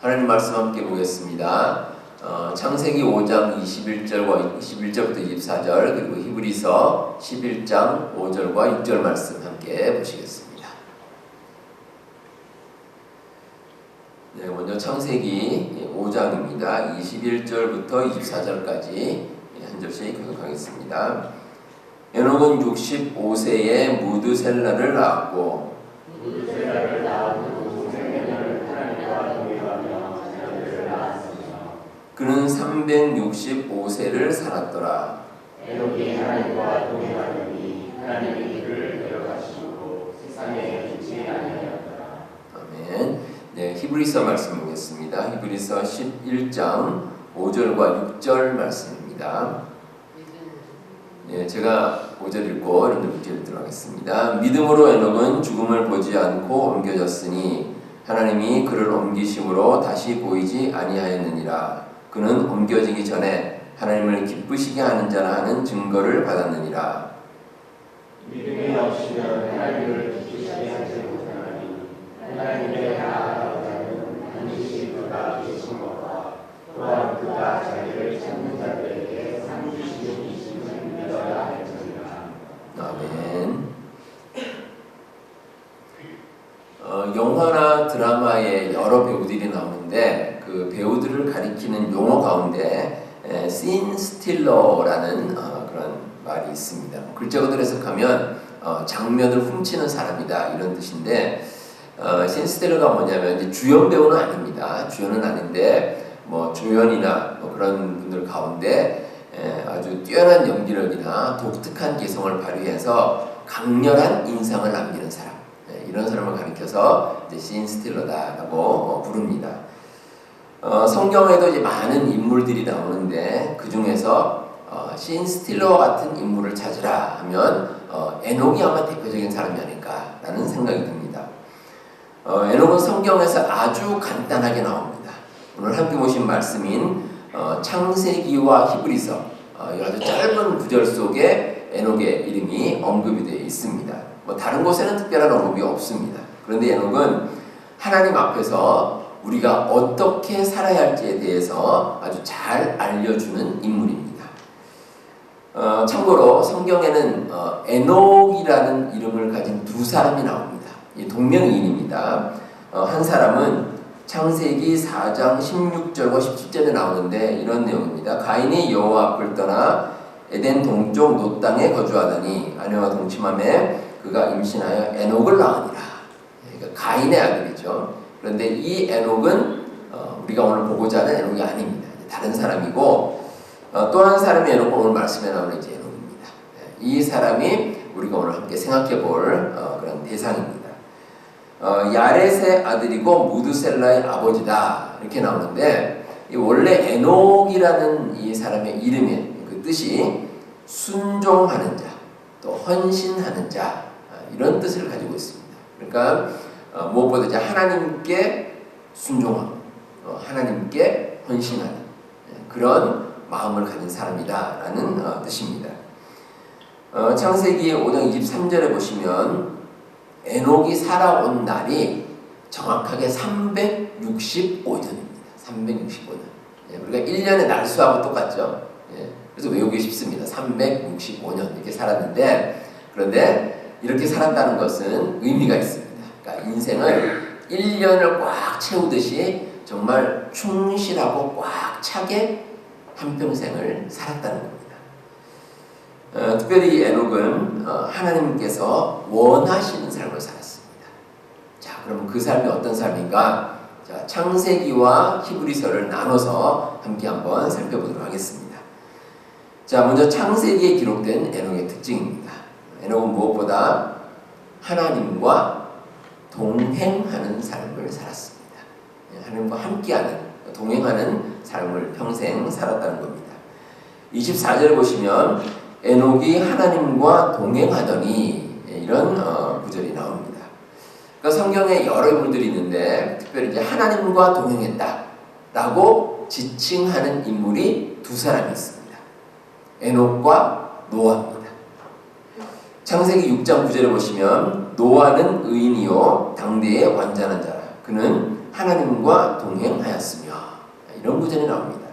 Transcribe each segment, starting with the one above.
하나님 말씀 함께 보겠습니다. 창세기 5장 21절부터 24절 그리고 히브리서 11장 5절과 6절 말씀 함께 보시겠습니다. 네, 먼저 창세기 5장입니다. 21절부터 24절까지 한 절씩 교독하겠습니다. 에녹은 65세에 무드셀라를 낳았고 그는 365세를 살았더라. 에녹이 하나님과 동행하더니 하나님이 그를 데려가시고 세상에 죽지 아니하였더라. 아멘. 네, 히브리서 말씀 보겠습니다. 히브리서 11장 5절과 6절 말씀입니다. 네, 제가 5절 읽고 여러분들 6절 읽도록 하겠습니다. 믿음으로 에녹은 죽음을 보지 않고 옮겨졌으니 하나님이 그를 옮기심으로 다시 보이지 아니하였느니라. 그는 옮겨지기 전에 하나님을 기쁘시게 하는 자라 하는 증거를 받았느니라. 믿음이 없으면 하나님을 기쁘시게 하지 못하나니 하나님의 나아가는 자는 반드시 그가 계신 것과 또한 그가 자기를 찾는 자들에게 상 주시는 이심을 믿어야 할지니라. 아멘. 영화나 드라마에 여러 배우들이 나오는데 그 배우들을 가리키는 용어 가운데 씬 스틸러라는 그런 말이 있습니다. 글자 그대로 해석하면 장면을 훔치는 사람이다 이런 뜻인데 씬 스틸러가 뭐냐면 이제 주연 배우는 아닙니다. 주연은 아닌데 뭐 조연이나 뭐 그런 분들 가운데 아주 뛰어난 연기력이나 독특한 개성을 발휘해서 강렬한 인상을 남기는 사람, 이런 사람을 가리켜서 이제 씬 스틸러다라고 부릅니다. 성경에도 이제 많은 인물들이 나오는데 그 중에서 씬 스틸러와 같은 인물을 찾으라 하면 에녹이 아마 대표적인 사람이 아닐까라는 생각이 듭니다. 에녹은 성경에서 아주 간단하게 나옵니다. 오늘 함께 보신 말씀인 창세기와 히브리서 아주 짧은 구절 속에 에녹의 이름이 언급이 되어 있습니다. 뭐 다른 곳에는 특별한 언급이 없습니다. 그런데 에녹은 하나님 앞에서 우리가 어떻게 살아야 할지에 대해서 아주 잘 알려주는 인물입니다. 참고로 성경에는 에녹이라는 이름을 가진 두 사람이 나옵니다. 이 동명이인입니다. 한 사람은 창세기 4장 16절과 17절에 나오는데 이런 내용입니다. 가인이 여호와 앞을 떠나 에덴 동쪽 노 땅에 거주하더니 아내와 동침함에 그가 임신하여 에녹을 낳으니라. 그러니까 가인의 아들이죠. 그런데 이 에녹은 우리가 오늘 보고자 하는 에녹이 아닙니다. 다른 사람이고 또 한 사람의 에녹은 오늘 말씀에 나오는 이제 에녹입니다. 이 사람이 우리가 오늘 함께 생각해 볼 그런 대상입니다. 야렛의 아들이고 무드셀라의 아버지다 이렇게 나오는데 원래 에녹이라는 이 사람의 이름의 그 뜻이 순종하는 자, 또 헌신하는 자 이런 뜻을 가지고 있습니다. 그러니까 무엇보다 이제 하나님께 순종하고 하나님께 헌신하는 그런 마음을 가진 사람이다라는 뜻입니다. 창세기 5장 23절에 보시면 에녹이 살아온 날이 정확하게 365년입니다. 365년. 우리가 1년의 날수하고 똑같죠. 그래서 외우기 쉽습니다. 365년 이렇게 살았는데 그런데 이렇게 살았다는 것은 의미가 있습니다. 그러니까 인생을 1년을 꽉 채우듯이 정말 충실하고 꽉 차게 한평생을 살았다는 겁니다. 특별히 에녹은 하나님께서 원하시는 삶을 살았습니다. 자, 그럼 그 삶이 어떤 삶인가? 자, 창세기와 히브리서를 나눠서 함께 한번 살펴보도록 하겠습니다. 자, 먼저 창세기에 기록된 에녹의 특징입니다. 에녹은 무엇보다 하나님과 동행하는 삶을 살았습니다. 하나님과 함께하는, 동행하는 삶을 평생 살았다는 겁니다. 24절을 보시면 에녹이 하나님과 동행하더니 이런 구절이 나옵니다. 그러니까 성경에 여러 인물들이 있는데 특별히 이제 하나님과 동행했다라고 지칭하는 인물이 두 사람이 있습니다. 에녹과 노아입니다. 창세기 6장 9절에 보시면 노아는 의인이요 당대의 완전한 자라. 그는 하나님과 동행하였으며. 이런 구절이 나옵니다.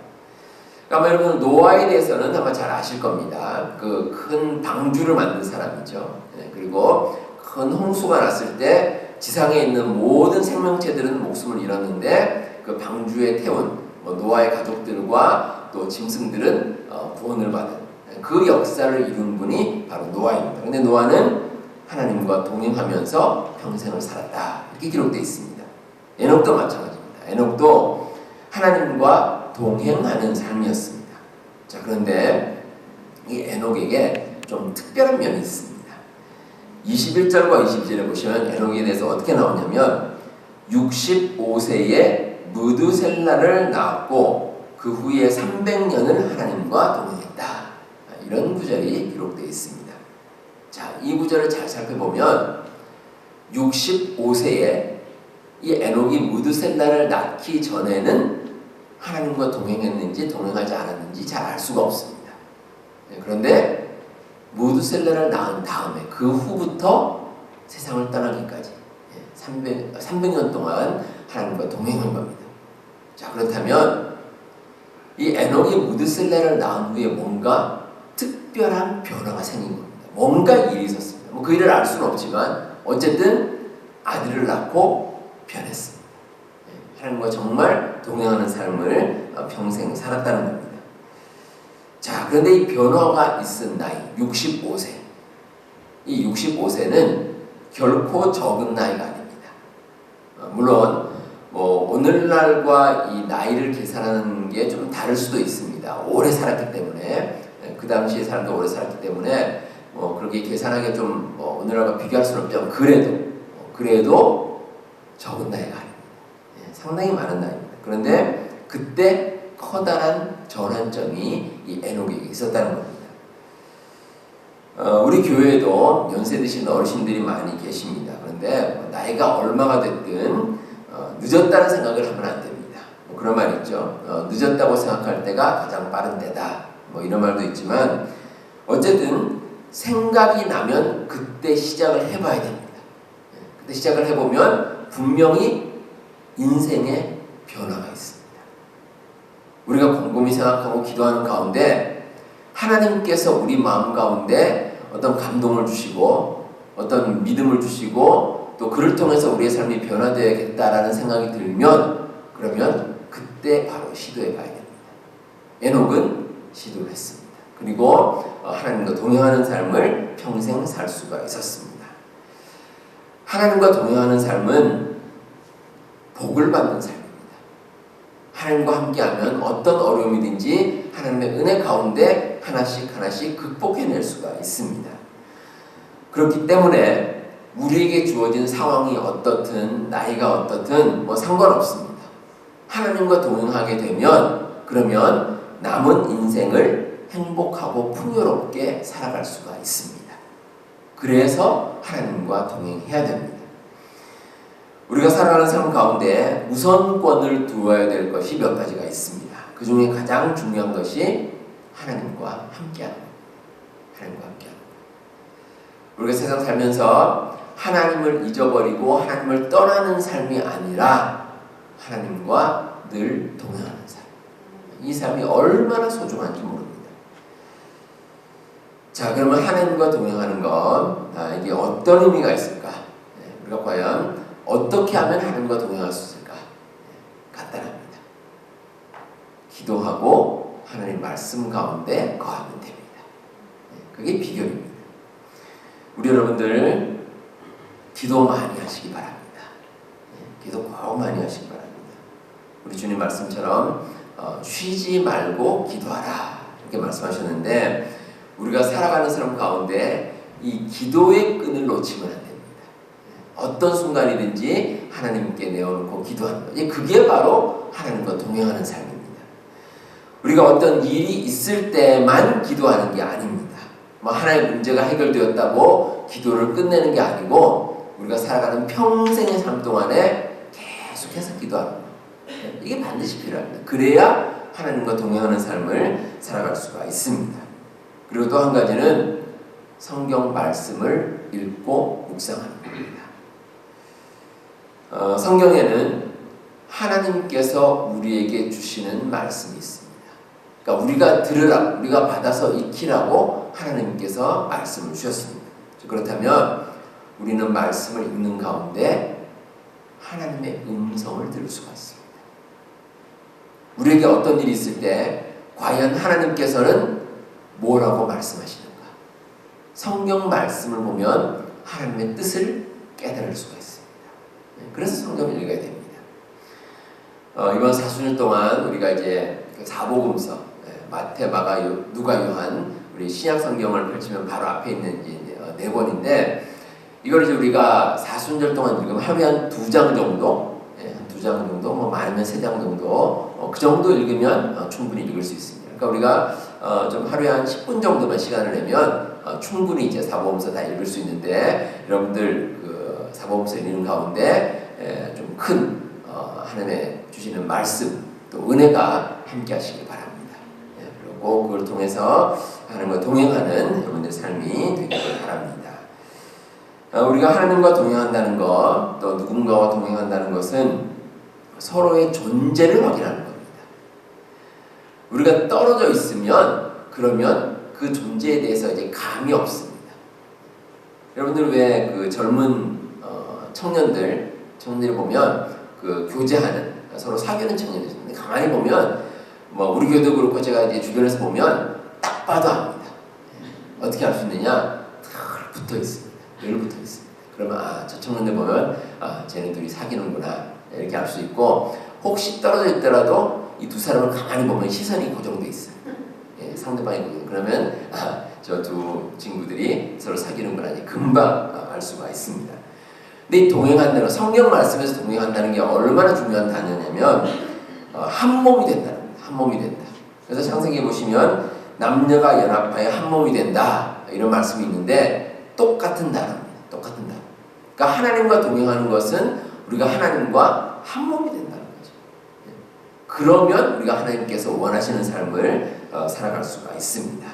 아마 여러분 노아에 대해서는 아마 잘 아실 겁니다. 그 큰 방주를 만든 사람이죠. 그리고 큰 홍수가 났을 때 지상에 있는 모든 생명체들은 목숨을 잃었는데 그 방주에 태운 노아의 가족들과 또 짐승들은 구원을 받은 그 역사를 이룬 분이 바로 노아입니다. 그런데 노아는 하나님과 동행하면서 평생을 살았다, 이렇게 기록되어 있습니다. 에녹도 마찬가지입니다. 에녹도 하나님과 동행하는 삶이었습니다. 자, 그런데 이 에녹에게 좀 특별한 면이 있습니다. 21절과 22절에 보시면 에녹에 대해서 어떻게 나오냐면 65세에 무두셀라를 낳았고 그 후에 300년을 하나님과 동행했다, 이런 구절이 기록되어 있습니다. 자, 이 구절을 잘 살펴보면 65세에 이 에녹이 무두셀라를 낳기 전에는 하나님과 동행했는지 동행하지 않았는지 잘 알 수가 없습니다. 그런데 무두셀라를 낳은 다음에 그 후부터 세상을 떠나기까지 300년 동안 하나님과 동행한 겁니다. 자, 그렇다면 이 에녹이 무두셀라를 낳은 후에 뭔가 특별한 변화가 생긴 겁니다. 뭔가 일이 있었습니다. 그 일을 알 수는 없지만 어쨌든 아들을 낳고 변했습니다. 하나님과 정말 동행하는 삶을 평생 살았다는 겁니다. 자, 그런데 이 변화가 있은 나이 65세, 이 65세는 결코 적은 나이가 아닙니다. 물론 오늘날과 이 나이를 계산하는 게 좀 다를 수도 있습니다. 오래 살았기 때문에, 그 당시에 사람도 오래 살았기 때문에 그렇게 계산하기가 좀 오늘날과 비교할 수는 없지만 그래도 적은 나이가 아닙니다. 상당히 많은 나이입니다. 그런데 그때 커다란 전환점이 이 에녹에게 있었다는 겁니다. 우리 교회에도 연세 드신 어르신들이 많이 계십니다. 그런데 나이가 얼마가 됐든 늦었다는 생각을 하면 안 됩니다. 그런 말 있죠. 늦었다고 생각할 때가 가장 빠른 때다, 이런 말도 있지만 어쨌든 생각이 나면 그때 시작을 해봐야 됩니다. 그때 시작을 해보면 분명히 인생의 변화가 있습니다. 우리가 곰곰이 생각하고 기도하는 가운데 하나님께서 우리 마음 가운데 어떤 감동을 주시고 어떤 믿음을 주시고 또 그를 통해서 우리의 삶이 변화되어야겠다라는 생각이 들면 그러면 그때 바로 시도해 봐야 됩니다. 에녹은 시도를 했습니다. 그리고 하나님과 동행하는 삶을 평생 살 수가 있었습니다. 하나님과 동행하는 삶은 복을 받는 삶입니다. 하나님과 함께하면 어떤 어려움이든지 하나님의 은혜 가운데 하나씩 극복해낼 수가 있습니다. 그렇기 때문에 우리에게 주어진 상황이 어떻든 나이가 어떻든 상관없습니다. 하나님과 동행하게 되면 그러면 남은 인생을 행복하고 풍요롭게 살아갈 수가 있습니다. 그래서 하나님과 동행해야 됩니다. 우리가 살아가는 삶 가운데 우선권을 두어야 될 것이 몇 가지가 있습니다. 그 중에 가장 중요한 것이 하나님과 함께하는 것. 하나님과 함께하는 것. 우리가 세상 살면서 하나님을 잊어버리고 하나님을 떠나는 삶이 아니라 하나님과 늘 동행하는 삶. 이 삶이 얼마나 소중한지 모릅니다. 자, 그러면 하나님과 동행하는 것, 이게 어떤 의미가 있을까? 우리가 과연 어떻게 하면 하나님과 동행할 수 있을까? 간단합니다. 기도하고 하나님 말씀 가운데 거하면 됩니다. 그게 비결입니다. 우리 여러분들 기도 많이 하시기 바랍니다. 기도 꼭 많이 하시기 바랍니다. 우리 주님 말씀처럼 쉬지 말고 기도하라, 이렇게 말씀하셨는데 우리가 살아가는 사람 가운데 이 기도의 끈을 놓치면 안 됩니다. 어떤 순간이든지 하나님께 내어놓고 기도하는 것, 그게 바로 하나님과 동행하는 삶입니다. 우리가 어떤 일이 있을 때만 기도하는 게 아닙니다. 하나의 문제가 해결되었다고 기도를 끝내는 게 아니고 우리가 살아가는 평생의 삶 동안에 계속해서 기도하는 것, 이게 반드시 필요합니다. 그래야 하나님과 동행하는 삶을 살아갈 수가 있습니다. 그리고 또 한 가지는 성경 말씀을 읽고 묵상하는 겁니다. 성경에는 하나님께서 우리에게 주시는 말씀이 있습니다. 그러니까 우리가 들으라, 우리가 받아서 익히라고 하나님께서 말씀을 주셨습니다. 그렇다면 우리는 말씀을 읽는 가운데 하나님의 음성을 들을 수가 있습니다. 우리에게 어떤 일이 있을 때 과연 하나님께서는 뭐라고 말씀하시는가? 성경 말씀을 보면 하나님의 뜻을 깨달을 수가 있습니다. 그래서 성경을 읽어야 됩니다. 이번 사순일 동안 우리가 이제 사복음서, 마태, 마가, 누가, 요한, 우리 신약 성경을 펼치면 바로 앞에 있는 네 권인데, 이걸 이제 우리가 사순절 동안 읽으면 하루에 한 2장 정도, 한 2장 정도, 뭐 많으면 3장 정도, 그 정도 읽으면 충분히 읽을 수 있습니다. 그러니까 우리가 좀 하루에 한 10분 정도만 시간을 내면 충분히 이제 사복음서 다 읽을 수 있는데, 여러분들 그 사복음서 읽는 가운데 좀 큰 하나님의 주시는 말씀 또 은혜가 함께 하시길 바랍니다. 그리고 그걸 통해서 하나님과 동행하는 여러분들의 삶이 되기를 바랍니다. 우리가 하나님과 동행한다는 것, 또 누군가와 동행한다는 것은 서로의 존재를 확인하는 겁니다. 우리가 떨어져 있으면 그러면 그 존재에 대해서 이제 감이 없습니다. 여러분들 왜 그 젊은 청년들이 보면 그 교제하는 서로 사귀는 청년들 있습니다. 가만히 보면 뭐 우리 교회도 그렇고 제가 이제 주변에서 보면 딱 봐도 압니다. 어떻게 알 수 있느냐? 늘 붙어 있습니다. 늘 붙어 있습니다. 그러면 저 청년들 보면 쟤네 둘이 사귀는구나 이렇게 알 수 있고, 혹시 떨어져 있더라도 이 두 사람을 가만히 보면 시선이 고정돼 있어요. 상대방이 고정. 그러면 저 두 친구들이 서로 사귀는구나 금방 알 수가 있습니다. 근데 이 동행한다는, 성경 말씀에서 동행한다는 게 얼마나 중요한 단어냐면 한 몸이 된다는 겁니다. 한 몸이 된다. 그래서 창세기에 보시면 남녀가 연합하여 한 몸이 된다 이런 말씀이 있는데 똑같은 단어입니다. 똑같은 단어. 그러니까 하나님과 동행하는 것은 우리가 하나님과 한 몸이 된다는 거죠. 그러면 우리가 하나님께서 원하시는 삶을 살아갈 수가 있습니다.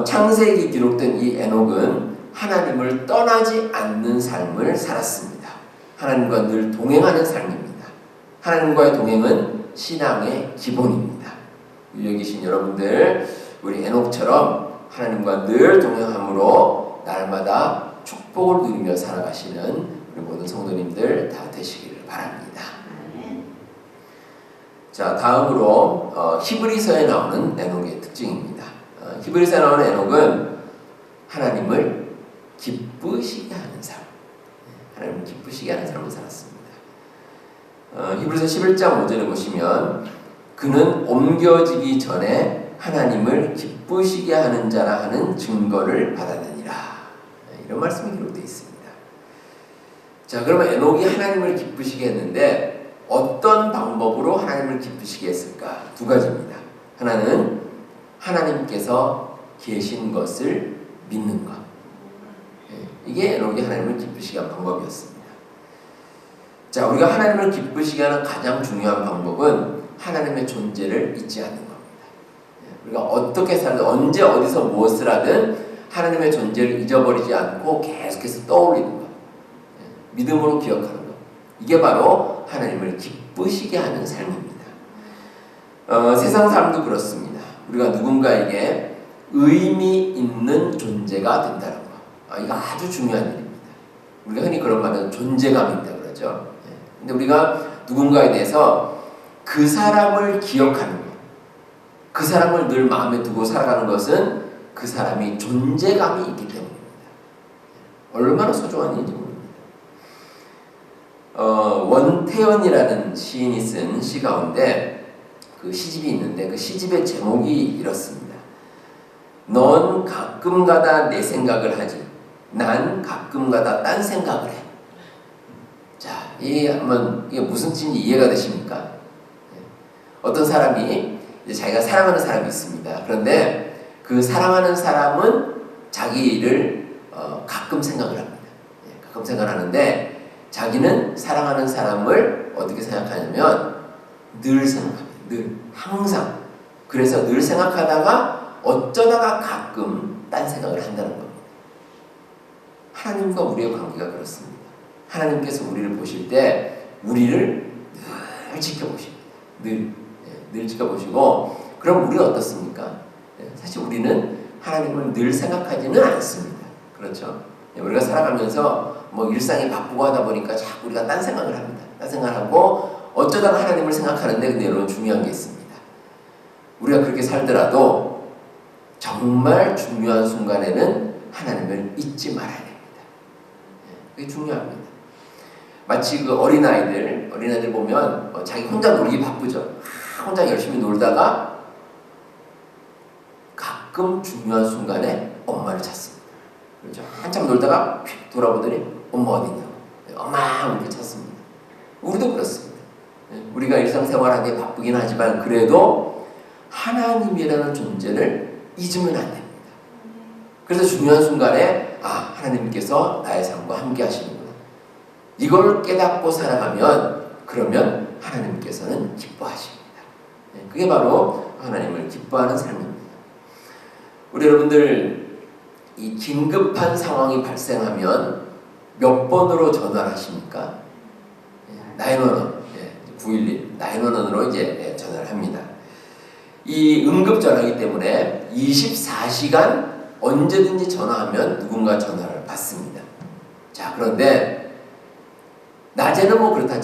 창세기 기록된 이 에녹은 하나님을 떠나지 않는 삶을 살았습니다. 하나님과 늘 동행하는 삶입니다. 하나님과의 동행은 신앙의 기본입니다. 여기 계신 여러분들, 우리 에녹처럼 하나님과 늘 동행함으로 날마다 축복을 누리며 살아가시는 우리 모든 성도님들 다 되시기를 바랍니다. 자, 다음으로 히브리서에 나오는 에녹의 특징입니다. 히브리서에 나오는 에녹은 하나님을 기쁘시게 하는 삶, 하나님을 기쁘시게 하는 삶을 살았습니다. 히브리서 11장 5절에 보시면 그는 옮겨지기 전에 하나님을 기쁘시게 하는 자라 하는 증거를 받았느니라, 이런 말씀이 기록되어 있습니다. 자, 그러면 에녹이 하나님을 기쁘시게 했는데 어떤 방법으로 하나님을 기쁘시게 했을까? 두 가지입니다. 하나는 하나님께서 계신 것을 믿는 것. 이게 에녹이 하나님을 기쁘시게 한 방법이었습니다. 자, 우리가 하나님을 기쁘시게 하는 가장 중요한 방법은 하나님의 존재를 잊지 않는 겁니다. 우리가 어떻게 살든 언제 어디서 무엇을 하든 하나님의 존재를 잊어버리지 않고 계속해서 떠올리는 것, 믿음으로 기억하는 것, 이게 바로 하나님을 기쁘시게 하는 삶입니다. 세상 사람도 그렇습니다. 우리가 누군가에게 의미 있는 존재가 된다는 것, 이거 아주 중요한 일입니다. 우리가 흔히 그런 말은 존재감이 있다 그러죠. 근데 우리가 누군가에 대해서 그 사람을 기억하는 것, 그 사람을 늘 마음에 두고 살아가는 것은 그 사람이 존재감이 있기 때문입니다. 얼마나 소중한 일인지 모릅니다. 원태연이라는 시인이 쓴 시 가운데 그 시집이 있는데 그 시집의 제목이 이렇습니다. 넌 가끔가다 내 생각을 하지, 난 가끔가다 딴 생각을 해. 자, 이게 무슨 뜻인지 이해가 되십니까? 어떤 사람이 이제 자기가 사랑하는 사람이 있습니다. 그런데 그 사랑하는 사람은 자기를 가끔 생각을 합니다. 가끔 생각하는데 자기는 사랑하는 사람을 어떻게 생각하냐면 늘 생각합니다. 늘, 항상. 그래서 늘 생각하다가 어쩌다가 가끔 딴 생각을 한다는 겁니다. 하나님과 우리의 관계가 그렇습니다. 하나님께서 우리를 보실 때 우리를 늘 지켜보십니다. 늘 지켜보시고, 그럼 우리는 어떻습니까? 사실 우리는 하나님을 늘 생각하지는 않습니다. 그렇죠? 우리가 살아가면서 뭐 일상이 바쁘고 하다 보니까 자꾸 우리가 딴 생각을 합니다. 딴 생각을 하고 어쩌다 하나님을 생각하는데, 근데 여러분 중요한 게 있습니다. 우리가 그렇게 살더라도 정말 중요한 순간에는 하나님을 잊지 말아야 됩니다. 그게 중요합니다. 마치 그 어린아이들 보면 자기 혼자 놀기 바쁘죠. 혼자 열심히 놀다가 가끔 중요한 순간에 엄마를 찾습니다. 그렇죠? 한참 놀다가 휙 돌아보더니 엄마 어디냐고, 엄마 이렇게 찾습니다. 우리도 그렇습니다. 우리가 일상생활하기에 바쁘긴 하지만 그래도 하나님이라는 존재를 잊으면 안 됩니다. 그래서 중요한 순간에 하나님께서 나의 삶과 함께 하시는구나, 이걸 깨닫고 살아가면 그러면 하나님께서는 기뻐하십니다. 그게 바로 하나님을 기뻐하는 삶입니다. 우리 여러분들, 이 긴급한 상황이 발생하면 몇 번으로 전화를 하십니까? 911, 911, 911으로 이제 전화를 합니다. 이 응급 전화이기 때문에 24시간 언제든지 전화하면 누군가 전화를 받습니다. 자, 그런데 낮에는 뭐 그렇다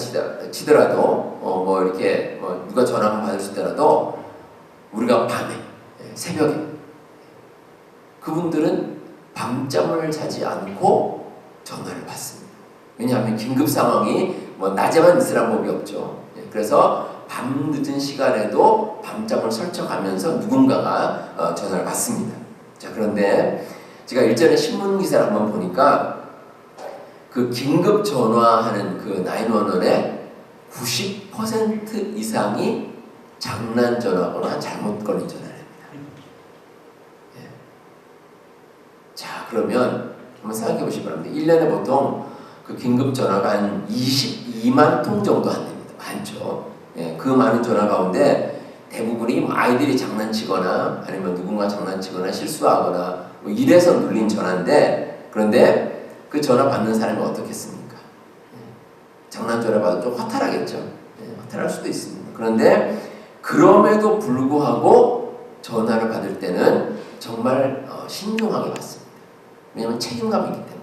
치더라도 뭐 이렇게 누가 전화 한번 받을 수 있더라도 우리가 밤에, 새벽에, 그분들은 밤잠을 자지 않고 전화를 받습니다. 왜냐하면 긴급 상황이 뭐 낮에만 있으란 법이 없죠. 그래서 밤 늦은 시간에도 밤잠을 설쳐가면서 누군가가 전화를 받습니다. 자, 그런데 제가 일전에 신문 기사를 한번 보니까 그 긴급 전화하는 그 911의 90% 이상이 장난 전화거나 잘못 걸린 전화입니다. 자, 그러면 한번 생각해 보시기 바랍니다. 1년에 보통 그 긴급 전화가 한 22만 통 정도 안 됩니다. 많죠. 그 많은 전화 가운데 대부분이 아이들이 장난치거나 아니면 누군가 장난치거나 실수하거나 뭐 이래서 눌린 전화인데, 그런데 그 전화 받는 사람이 어떻겠습니까? 장난 전화 받으면 좀 허탈하겠죠. 허탈할 수도 있습니다. 그런데 그럼에도 불구하고 전화를 받을 때는 정말 신중하게 받습니다. 왜냐하면 책임감이 있기 때문에.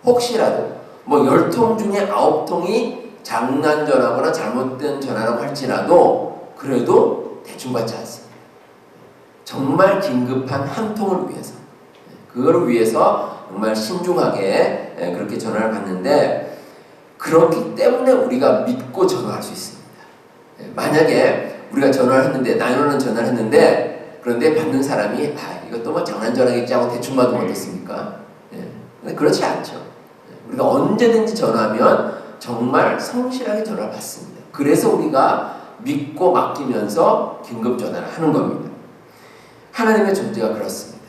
혹시라도 뭐 10통 중에 9통이 장난 전화거나 잘못된 전화라고 할지라도 그래도 대충 받지 않습니다. 정말 긴급한 한 통을 위해서, 그거를 위해서 정말 신중하게 그렇게 전화를 받는데, 그렇기 때문에 우리가 믿고 전화할 수 있습니다. 만약에 우리가 전화를 했는데, 911 전화를 했는데, 그런데 받는 사람이 이것도 뭐 장난 전화겠지 하고 대충 받으면 어떻습니까? 근데 그렇지 않죠. 우리가 언제든지 전화하면 정말 성실하게 전화를 받습니다. 그래서 우리가 믿고 맡기면서 긴급 전화를 하는 겁니다. 하나님의 존재가 그렇습니다.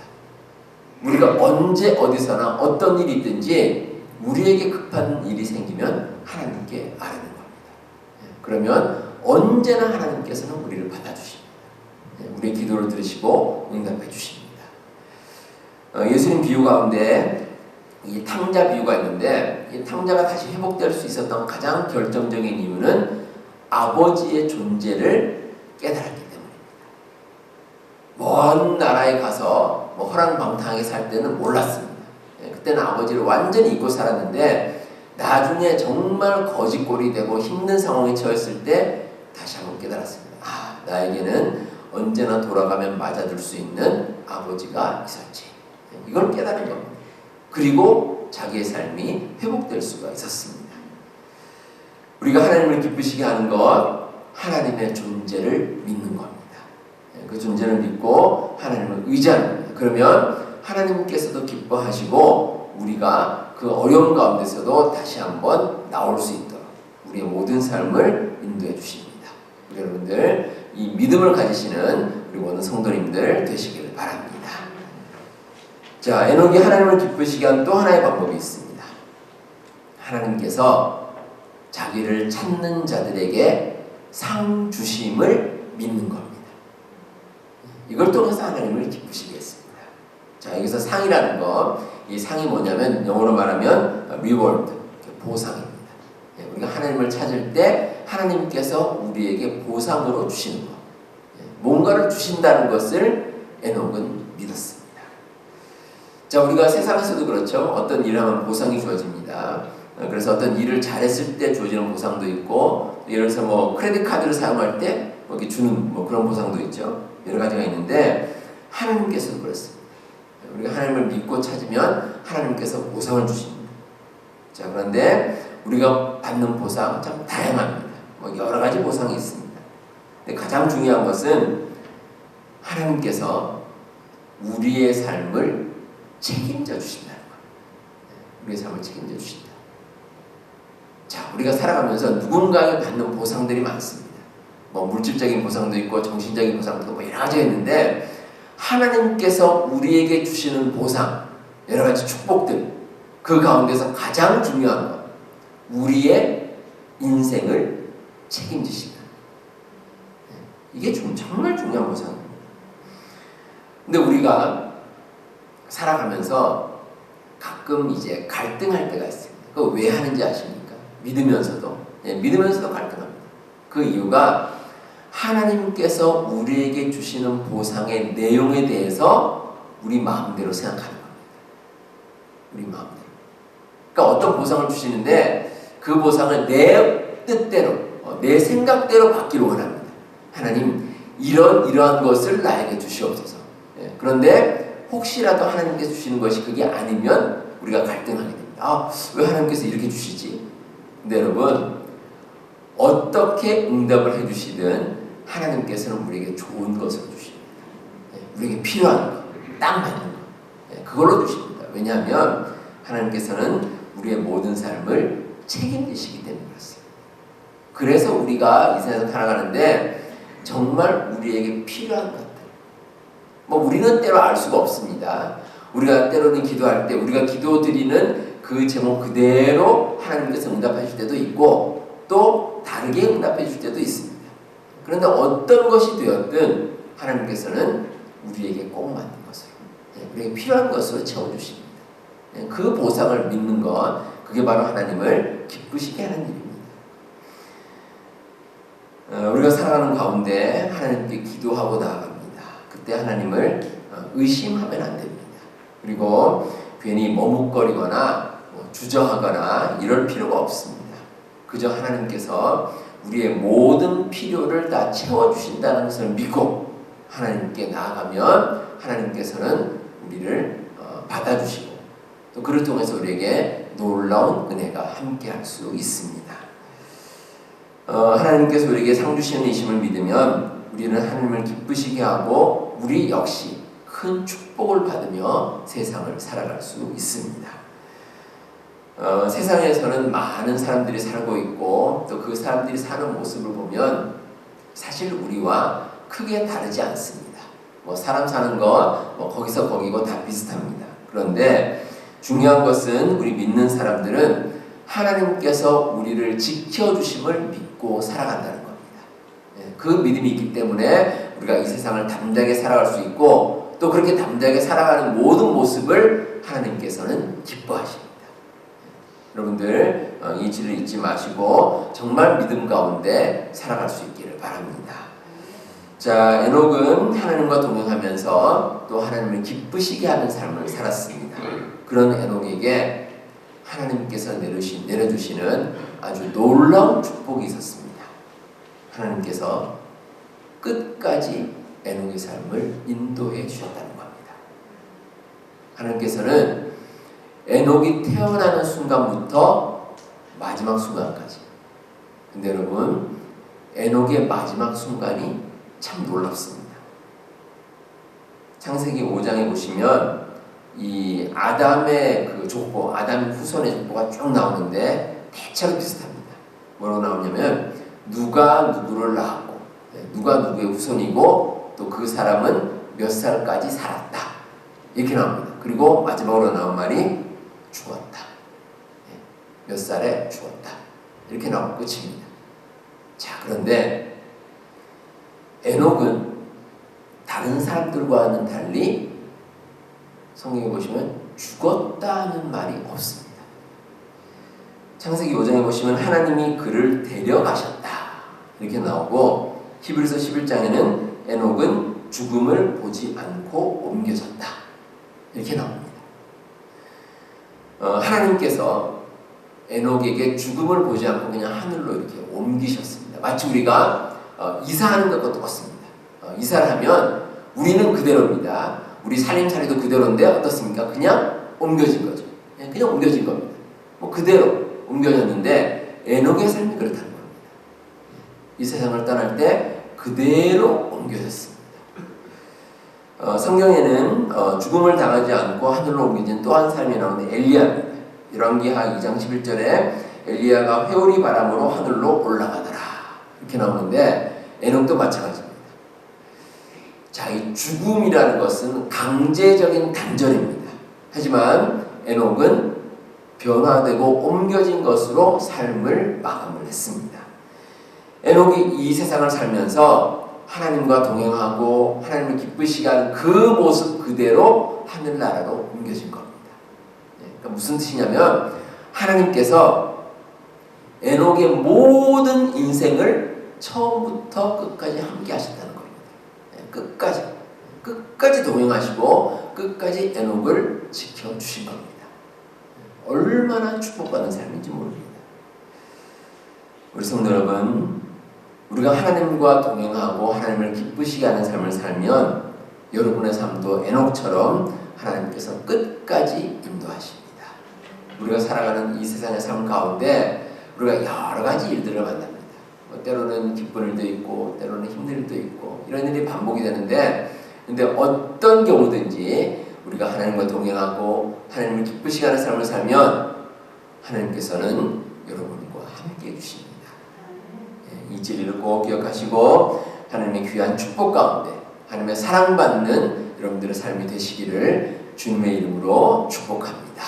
우리가 언제 어디서나 어떤 일이 있든지 우리에게 급한 일이 생기면 하나님께 아뢰는 겁니다. 그러면 언제나 하나님께서는 우리를 받아주십니다. 우리의 기도를 들으시고 응답해 주십니다. 예수님 비유 가운데 이 탕자 비유가 있는데, 이 탕자가 다시 회복될 수 있었던 가장 결정적인 이유는 아버지의 존재를 깨달았기 때문입니다. 먼 나라에 가서 뭐 허랑방탕하게 살 때는 몰랐습니다. 그때는 아버지를 완전히 잊고 살았는데, 나중에 정말 거지꼴이 되고 힘든 상황에 처했을 때 다시 한번 깨달았습니다. 나에게는 언제나 돌아가면 맞아줄 수 있는 아버지가 있었지. 이걸 깨달은 겁니다. 그리고 자기의 삶이 회복될 수가 있었습니다. 우리가 하나님을 기쁘시게 하는 것, 하나님의 존재를 믿는 겁니다. 그 존재를 믿고 하나님을 의지하는 겁니다. 그러면 하나님께서도 기뻐하시고 우리가 그 어려운 가운데서도 다시 한번 나올 수 있도록 우리의 모든 삶을 인도해 주십니다. 여러분들, 이 믿음을 가지시는 우리 모든 성도님들 되시기를 바랍니다. 자, 에녹이 하나님을 기쁘시게 한 또 하나의 방법이 있습니다. 하나님께서 자기를 찾는 자들에게 상 주심을 믿는 겁니다. 이걸 통해서 하나님을 기쁘시게 했습니다. 자, 여기서 상이라는 거, 이 상이 뭐냐면 영어로 말하면 reward, 보상입니다. 우리가 하나님을 찾을 때 하나님께서 우리에게 보상으로 주시는 것, 뭔가를 주신다는 것을 에녹은 믿었습니다. 자, 우리가 세상에서도 그렇죠. 어떤 일을 하면 보상이 주어집니다. 그래서 어떤 일을 잘했을 때 주어지는 보상도 있고, 예를 들어서 뭐 크레딧 카드를 사용할 때 이렇게 주는 뭐 그런 보상도 있죠. 여러 가지가 있는데 하나님께서도 그렇습니다. 우리가 하나님을 믿고 찾으면 하나님께서 보상을 주십니다. 자, 그런데 우리가 받는 보상 참 다양합니다. 뭐 여러 가지 보상이 있습니다. 근데 가장 중요한 것은 하나님께서 우리의 삶을 책임져 주신다는 거예요. 우리의 삶을 책임져 주신다. 자, 우리가 살아가면서 누군가에게 받는 보상들이 많습니다. 뭐 물질적인 보상도 있고 정신적인 보상도 뭐 여러 가지가 있는데 하나님께서 우리에게 주시는 보상, 여러 가지 축복들, 그 가운데서 가장 중요한 것, 우리의 인생을 책임지신다. 이게 정말 중요한 보상입니다. 근데 우리가 살아가면서 가끔 이제 갈등할 때가 있습니다. 그거 왜 하는지 아십니까? 믿으면서도 갈등합니다. 그 이유가 하나님께서 우리에게 주시는 보상의 내용에 대해서 우리 마음대로 생각하는 겁니다. 우리 마음대로. 그러니까 어떤 보상을 주시는데 그 보상을 내 뜻대로, 내 생각대로 받기를 원합니다. 하나님, 이러한 것을 나에게 주시옵소서. 그런데 혹시라도 하나님께서 주시는 것이 그게 아니면 우리가 갈등하게 됩니다. 왜 하나님께서 이렇게 주시지? 근데 여러분, 어떻게 응답을 해주시든 하나님께서는 우리에게 좋은 것을 주십니다. 우리에게 필요한 것, 딱 맞는 것, 그걸로 주십니다. 왜냐하면 하나님께서는 우리의 모든 삶을 책임지시기 때문에 그렇습니다. 그래서 우리가 이 세상에서 살아가는데 정말 우리에게 필요한 것들, 뭐 우리는 때로 알 수가 없습니다. 우리가 때로는 기도할 때 우리가 기도드리는 그 제목 그대로 하나님께서 응답해 줄 때도 있고 또 다르게 응답해 줄 때도 있습니다. 그런데 어떤 것이 되었든 하나님께서는 우리에게 꼭 맞는 것으로, 우리에게 필요한 것으로 채워주십니다. 그 보상을 믿는 것, 그게 바로 하나님을 기쁘시게 하는 일입니다. 우리가 살아가는 가운데 하나님께 기도하고 나아갑니다. 그때 하나님을 의심하면 안 됩니다. 그리고 괜히 머뭇거리거나 주저하거나 이럴 필요가 없습니다. 그저 하나님께서 우리의 모든 필요를 다 채워주신다는 것을 믿고 하나님께 나아가면 하나님께서는 우리를 받아주시고 또 그를 통해서 우리에게 놀라운 은혜가 함께할 수 있습니다. 하나님께서 우리에게 상 주시는 이심을 믿으면 우리는 하나님을 기쁘시게 하고 우리 역시 큰 축복을 받으며 세상을 살아갈 수 있습니다. 세상에서는 많은 사람들이 살고 있고 또 그 사람들이 사는 모습을 보면 사실 우리와 크게 다르지 않습니다. 뭐 사람 사는 거 뭐 거기서 거기고 다 비슷합니다. 그런데 중요한 것은 우리 믿는 사람들은 하나님께서 우리를 지켜주심을 믿고 살아간다는 겁니다. 그 믿음이 있기 때문에 우리가 이 세상을 담대하게 살아갈 수 있고 또 그렇게 담대하게 살아가는 모든 모습을 하나님께서는 기뻐하십니다. 여러분들 이 진리를 잊지 마시고 정말 믿음 가운데 살아갈 수 있기를 바랍니다. 자, 에녹은 하나님과 동행하면서 또 하나님을 기쁘시게 하는 삶을 살았습니다. 그런 에녹에게 하나님께서 내려주시는 아주 놀라운 축복이 있었습니다. 하나님께서 끝까지 에녹의 삶을 인도해 주셨다는 겁니다. 하나님께서는 에녹이 태어나는 순간부터 마지막 순간까지. 근데 여러분, 에녹의 마지막 순간이 참 놀랍습니다. 창세기 5장에 보시면 이 아담의 그 족보, 아담 후손의 족보가 쭉 나오는데 대체로 비슷합니다. 뭐라고 나오냐면 누가 누구를 낳았고 누가 누구의 후손이고 또 그 사람은 몇 살까지 살았다 이렇게 나옵니다. 그리고 마지막으로 나온 말이 죽었다. 몇 살에 죽었다. 이렇게 나오고 끝입니다. 자, 그런데 에녹은 다른 사람들과는 달리 성경에 보시면 죽었다는 말이 없습니다. 창세기 5장에 보시면 하나님이 그를 데려가셨다 이렇게 나오고, 히브리서 11장에는 에녹은 죽음을 보지 않고 옮겨졌다 이렇게 나옵니다. 하나님께서 에녹에게 죽음을 보지 않고 그냥 하늘로 이렇게 옮기셨습니다. 마치 우리가 이사하는 것과 똑같습니다. 이사를 하면 우리는 그대로입니다. 우리 살림살이도 그대로인데 어떻습니까? 그냥 옮겨진 거죠. 그냥 옮겨진 겁니다. 뭐 그대로 옮겨졌는데 에녹의 삶이 그렇다는 겁니다. 이 세상을 떠날 때 그대로 옮겨졌습니다. 성경에는 죽음을 당하지 않고 하늘로 옮겨진 또 한 삶이 나오는데 엘리야입니다. 열왕기하 2장 11절에 엘리야가 회오리 바람으로 하늘로 올라가더라 이렇게 나오는데, 에녹도 마찬가지입니다. 자, 이 죽음이라는 것은 강제적인 단절입니다. 하지만 에녹은 변화되고 옮겨진 것으로 삶을 마감을 했습니다. 에녹이 이 세상을 살면서 하나님과 동행하고 하나님을 기쁘시게 하는 그 모습 그대로 하늘나라로 옮겨진 겁니다. 그러니까 무슨 뜻이냐면, 하나님께서 에녹의 모든 인생을 처음부터 끝까지 함께 하셨다는 겁니다. 끝까지 동행하시고 끝까지 에녹을 지켜주신 겁니다. 얼마나 축복받는 삶인지 모릅니다. 우리 성도 여러분, 우리가 하나님과 동행하고 하나님을 기쁘시게 하는 삶을 살면 여러분의 삶도 에녹처럼 하나님께서 끝까지 인도하십니다. 우리가 살아가는 이 세상의 삶 가운데 우리가 여러 가지 일들을 만납니다. 때로는 기쁜 일도 있고 때로는 힘든 일도 있고 이런 일이 반복이 되는데, 근데 어떤 경우든지 우리가 하나님과 동행하고 하나님을 기쁘시게 하는 삶을 살면 하나님께서는 여러분과 함께 해주십니다. 이 진리를 꼭 기억하시고 하나님의 귀한 축복 가운데 하나님의 사랑받는 여러분들의 삶이 되시기를 주님의 이름으로 축복합니다.